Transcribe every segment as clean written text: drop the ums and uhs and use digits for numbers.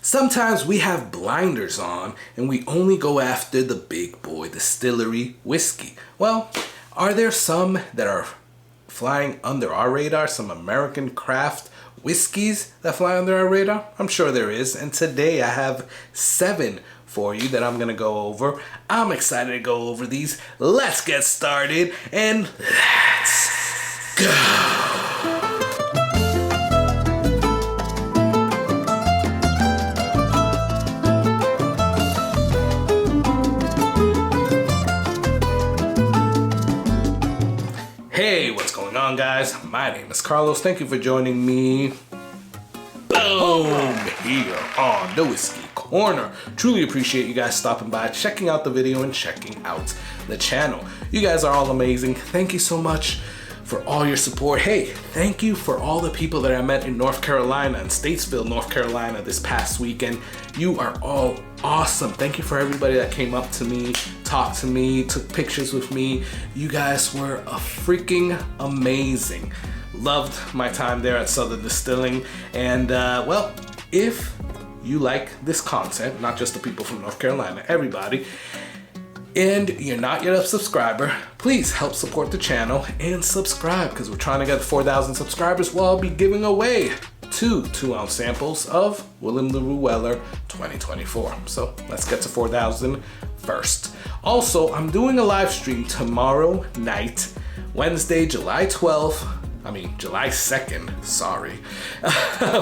Sometimes we have blinders on and we only go after the big boy distillery whiskey. Well, are there some that are flying under our radar, some American craft whiskeys that fly under our radar? I'm sure there is, and today I have 7 for you that I'm gonna go over. I'm excited to go over these. Let's get started and let's go. Hey, what's going on, guys? My name is Carlos. Thank you for joining me. Boom! Here on the Whiskey Corner. Truly appreciate you guys stopping by, checking out the video, and checking out the channel. You guys are all amazing. Thank you so much for all your support. Hey, thank you for all the people that I met in North Carolina, in Statesville, North Carolina this past weekend. You are all awesome. Thank you for everybody that came up to me, talked to me, took pictures with me. You guys were freaking amazing. Loved my time there at Southern Distilling. And well, if you like this content, not just the people from North Carolina, everybody, and you're not yet a subscriber, please help support the channel and subscribe, because we're trying to get 4,000 subscribers. Well, I'll be giving away 2 2-ounce samples of William LaRue Weller 2024. So let's get to 4,000 first. Also, I'm doing a live stream tomorrow night, Wednesday, July 2nd, sorry.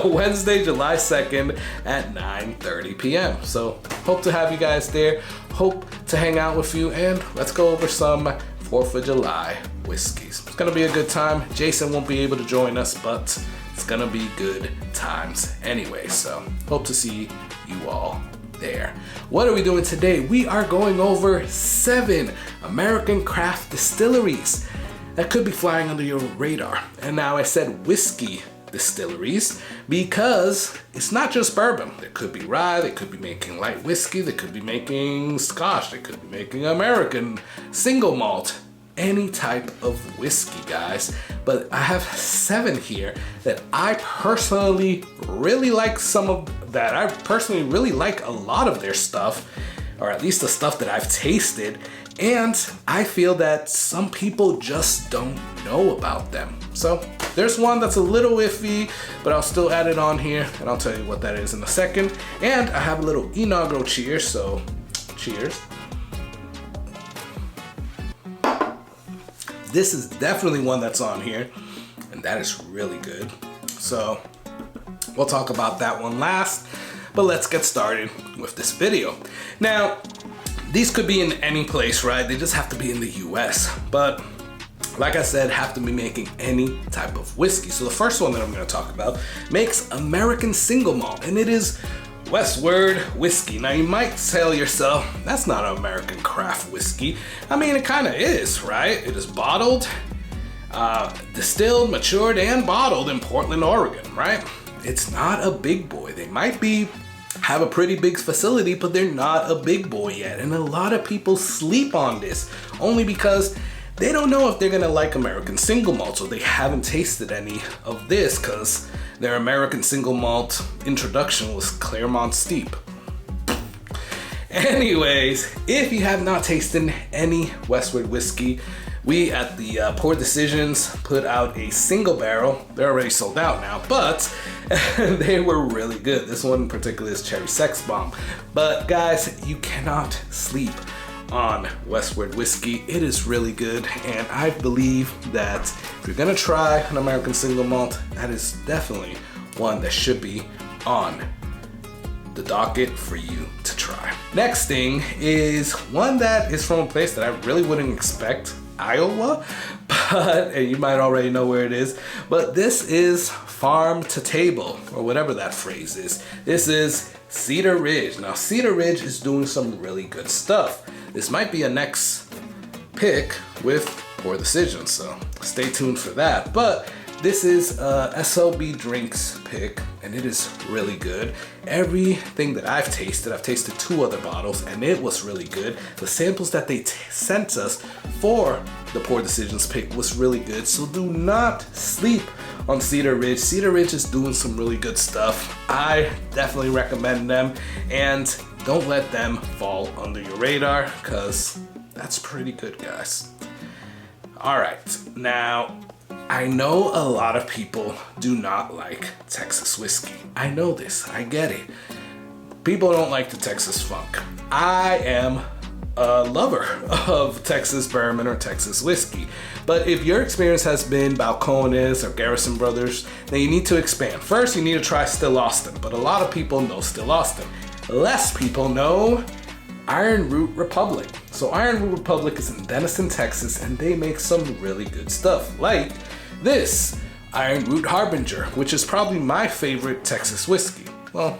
Wednesday, July 2nd at 9:30 p.m. So hope to have you guys there. Hope to hang out with you, and let's go over some 4th of July whiskeys. It's gonna be a good time. Jason won't be able to join us, but it's gonna be good times anyway. So hope to see you all there. What are we doing today? We are going over 7 American craft distilleries that could be flying under your radar. And now I said whiskey distilleries because it's not just bourbon. They could be rye, they could be making light whiskey, they could be making scotch, they could be making American single malt, any type of whiskey, guys. But I have 7 here that I personally really like I personally really like a lot of their stuff, or at least the stuff that I've tasted. And I feel that some people just don't know about them. So there's one that's a little iffy, but I'll still add it on here, and I'll tell you what that is in a second. And I have a little inaugural cheers, so cheers. This is definitely one that's on here, and that is really good. So we'll talk about that one last, but let's get started with this video. Now, these could be in any place, right? They just have to be in the US. But like I said, have to be making any type of whiskey. So the first one that I'm gonna talk about makes American single malt, and it is Westward whiskey. Now you might tell yourself, that's not an American craft whiskey. I mean, it kinda is, right? It is bottled, distilled, matured, and bottled in Portland, Oregon, right? It's not a big boy. They might have a pretty big facility, but they're not a big boy yet. And a lot of people sleep on this only because they don't know if they're gonna like American single malt, so they haven't tasted any of this because their American single malt introduction was Claremont Steep. Anyways, if you have not tasted any Westward whiskey, we at the Pour Decisions put out a single barrel. They're already sold out now, but they were really good. This one in particular is Cherry Sex Bomb. But guys, you cannot sleep on Westward whiskey. It is really good, and I believe that if you're gonna try an American single malt, that is definitely one that should be on the docket for you to try. Next thing is one that is from a place that I really wouldn't expect, Iowa, and you might already know where it is, but this is farm to table, or whatever that phrase is. This is Cedar Ridge. Now, Cedar Ridge is doing some really good stuff. This might be a next pick with Pour Decisions, so stay tuned for that. But This is a SLB Drinks pick, and it is really good. Everything that I've tasted 2 other bottles, and it was really good. The samples that they sent us for the Poor Decisions pick was really good, so do not sleep on Cedar Ridge. Cedar Ridge is doing some really good stuff. I definitely recommend them, and don't let them fall under your radar, because that's pretty good, guys. All right, now, I know a lot of people do not like Texas whiskey. I know this, I get it. People don't like the Texas funk. I am a lover of Texas bourbon or Texas whiskey. But if your experience has been Balcones or Garrison Brothers, then you need to expand. First, you need to try Still Austin, but a lot of people know Still Austin. Less people know Ironroot Republic. So Ironroot Republic is in Denison, Texas, and they make some really good stuff, like this Ironroot Harbinger, which is probably my favorite Texas whiskey. Well,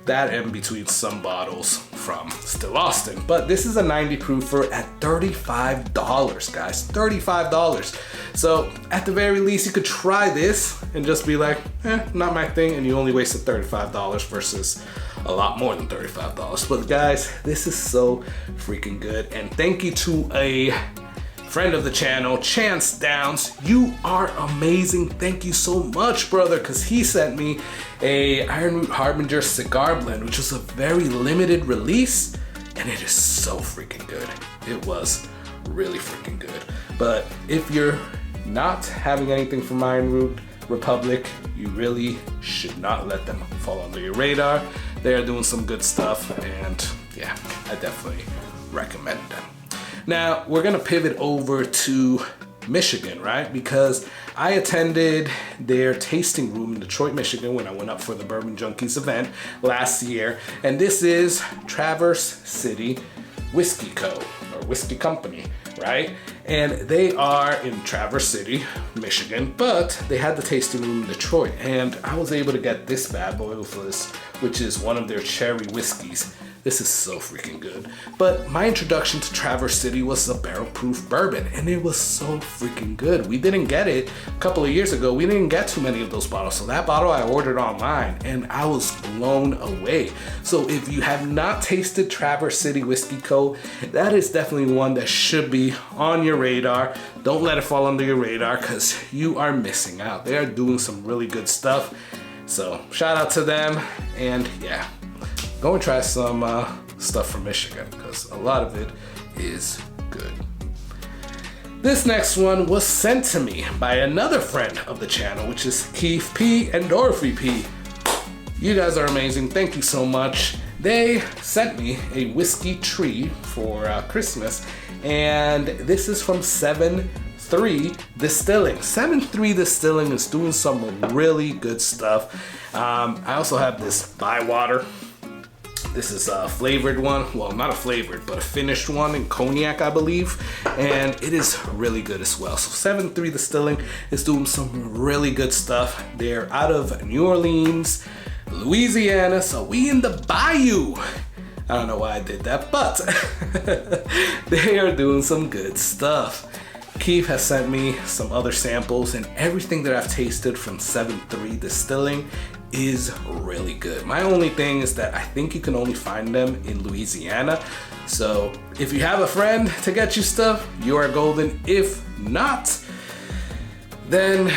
that in between some bottles from Still Austin, but this is a 90 proofer at $35, guys, $35. So at the very least, you could try this and just be like, not my thing, and you only wasted $35 versus a lot more than $35. But guys, this is so freaking good, and thank you to a friend of the channel, Chance Downs. You are amazing. Thank you so much, brother, because he sent me a Ironroot Harbinger cigar blend, which was a very limited release, and it is so freaking good. It was really freaking good. But if you're not having anything from Ironroot Republic, you really should not let them fall under your radar. They are doing some good stuff, and yeah, I definitely recommend them. Now, we're gonna pivot over to Michigan, right? Because I attended their tasting room in Detroit, Michigan when I went up for the Bourbon Junkies event last year. And this is Traverse City Whiskey Co. or Whiskey Company, right? And they are in Traverse City, Michigan, but they had the tasting room in Detroit. And I was able to get this bad boy with this, which is one of their cherry whiskeys. This is so freaking good. But my introduction to Traverse City was a barrel proof bourbon, and it was so freaking good. We didn't get it a couple of years ago. We didn't get too many of those bottles. So that bottle I ordered online, and I was blown away. So if you have not tasted Traverse City Whiskey Co., that is definitely one that should be on your radar. Don't let it fall under your radar, because you are missing out. They are doing some really good stuff. So shout out to them, and yeah. Go and try some stuff from Michigan, because a lot of it is good. This next one was sent to me by another friend of the channel, which is Keith P and Dorothy P. You guys are amazing. Thank you so much. They sent me a whiskey tree for Christmas, and this is from 7-3 Distilling. 7-3 Distilling is doing some really good stuff. I also have this Bywater. This is a flavored one. Well, not a flavored, but a finished one in cognac, I believe. And it is really good as well. So 7-3 Distilling is doing some really good stuff. They're out of New Orleans, Louisiana. So we in the bayou. I don't know why I did that, but they are doing some good stuff. Keith has sent me some other samples, and everything that I've tasted from 7-3 Distilling is really good. My only thing is that I think you can only find them in Louisiana. So if you have a friend to get you stuff, you are golden. If not, then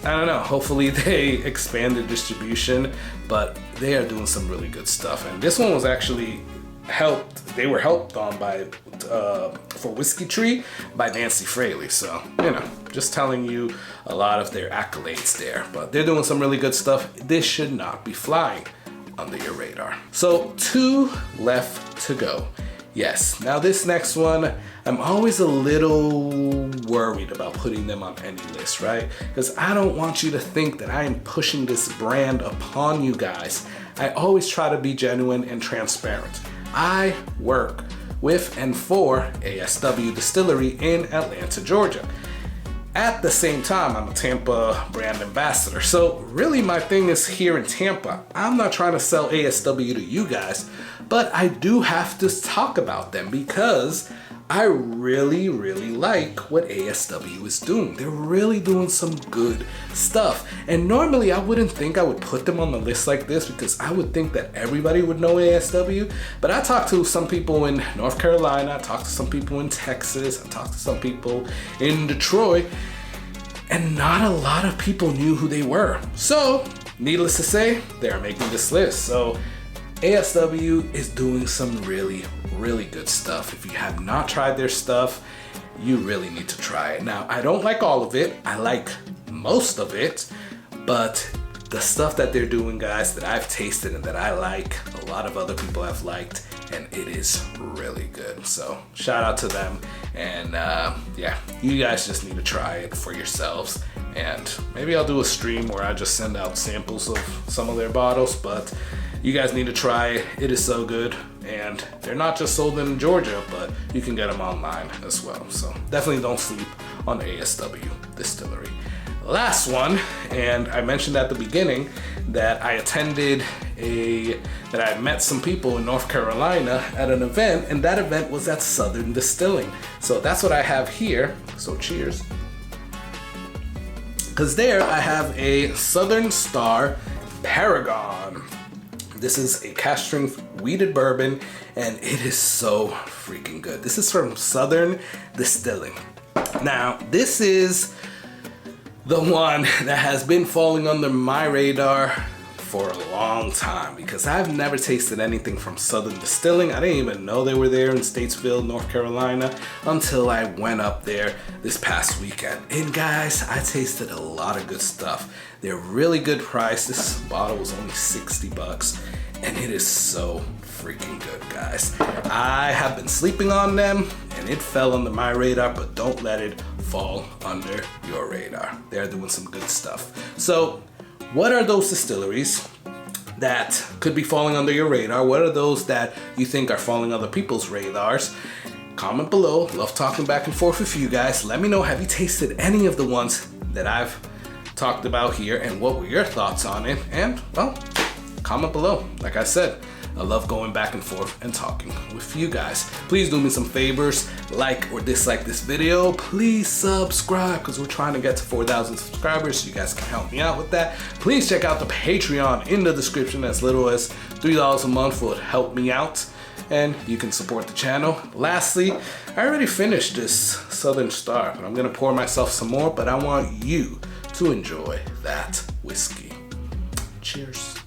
I don't know. Hopefully they expand their distribution, but they are doing some really good stuff. And this one was actually they were helped on by for Whiskey Tree by Nancy Fraley. So, you know, just telling you a lot of their accolades there, but they're doing some really good stuff. This should not be flying under your radar. So 2 left to go. Yes, now this next one, I'm always a little worried about putting them on any list, right? Because I don't want you to think that I am pushing this brand upon you guys. I always try to be genuine and transparent. I work with and for ASW Distillery in Atlanta, Georgia. At the same time, I'm a Tampa brand ambassador. So really my thing is here in Tampa. I'm not trying to sell ASW to you guys, but I do have to talk about them because I really, really like what ASW is doing. They're really doing some good stuff. And normally I wouldn't think I would put them on the list like this because I would think that everybody would know ASW. But I talked to some people in North Carolina, I talked to some people in Texas, I talked to some people in Detroit, and not a lot of people knew who they were. So, needless to say, they're making this list. So, ASW is doing some really, really good stuff. If you have not tried their stuff, you really need to try it. Now, I don't like all of it. I like most of it, but the stuff that they're doing, guys, that I've tasted and that I like, a lot of other people have liked, and it is really good. So shout out to them. And yeah, you guys just need to try it for yourselves. And maybe I'll do a stream where I just send out samples of some of their bottles, but you guys need to try it. It is so good. And they're not just sold in Georgia, but you can get them online as well. So definitely don't sleep on ASW Distillery. Last one, and I mentioned at the beginning that I met some people in North Carolina at an event, and that event was at Southern Distilling. So that's what I have here. So cheers. Because there I have a Southern Star Paragon. This is a cask strength wheated bourbon, and it is so freaking good. This is from Southern Distilling. Now, this is the one that has been falling under my radar for a long time because I've never tasted anything from Southern Distilling. I didn't even know they were there in Statesville, North Carolina, until I went up there this past weekend. And guys, I tasted a lot of good stuff. They're really good price. This bottle was only 60 bucks, and it is so freaking good, guys. I have been sleeping on them, and it fell under my radar, but don't let it fall under your radar. They're doing some good stuff. So, what are those distilleries that could be falling under your radar? What are those that you think are falling under people's radars? Comment below. Love talking back and forth with you guys. Let me know, have you tasted any of the ones that I've talked about here, and what were your thoughts on it? And, well, comment below. Like I said, I love going back and forth and talking with you guys. Please do me some favors, like or dislike this video. Please subscribe because we're trying to get to 4,000 subscribers, so you guys can help me out with that. Please check out the Patreon in the description. As little as $3 a month will help me out, and you can support the channel. Lastly, I already finished this Southern Star, but I'm gonna pour myself some more, but I want you to enjoy that whiskey. Cheers.